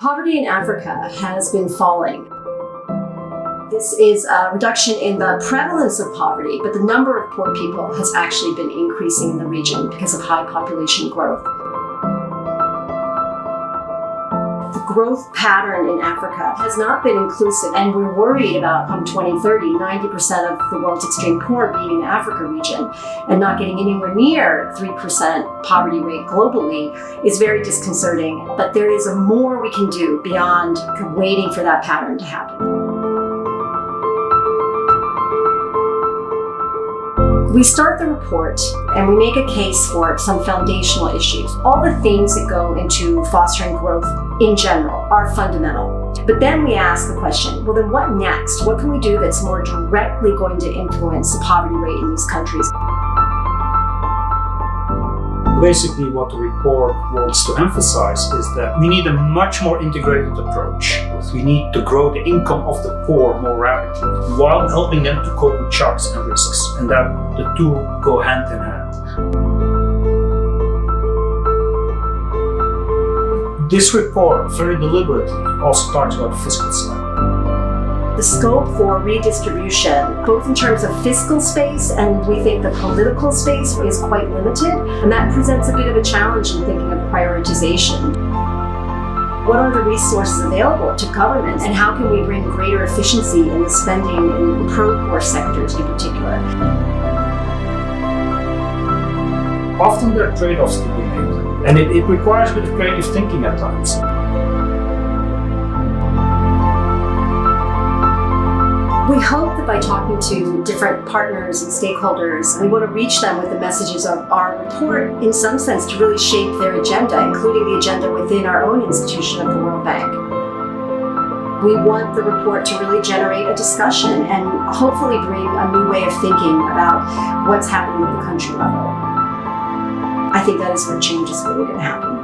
Poverty in Africa has been falling. This is a reduction in the prevalence of poverty, but the number of poor people has actually been increasing in the region because of high population growth. The growth pattern in Africa has not been inclusive, and we're worried about come 2030, 90% of the world's extreme poor being in the Africa region and not getting anywhere near 3% poverty rate globally is very disconcerting. But there is more we can do beyond waiting for that pattern to happen. We start the report and we make a case for some foundational issues. All the things that go into fostering growth in general are fundamental. But then we ask the question, well, then what next? What can we do that's more directly going to influence the poverty rate in these countries? Basically, what the report wants to emphasize is that we need a much more integrated approach. We need to grow the income of the poor more rapidly while helping them to cope with shocks and risks, and that the two go hand in hand. This report very deliberately also talks about the fiscal side. The scope for redistribution, both in terms of fiscal space and we think the political space, is quite limited, and that presents a bit of a challenge in thinking of prioritization. What are the resources available to governments, and how can we bring greater efficiency in the spending in pro-poor sectors in particular? Often there are trade-offs to be made, and it requires a bit of creative thinking at times. We hope that by talking to different partners and stakeholders, we want to reach them with the messages of our report, in some sense, to really shape their agenda, including the agenda within our own institution of the World Bank. We want the report to really generate a discussion and hopefully bring a new way of thinking about what's happening at the country level. I think that is where change is really going to happen.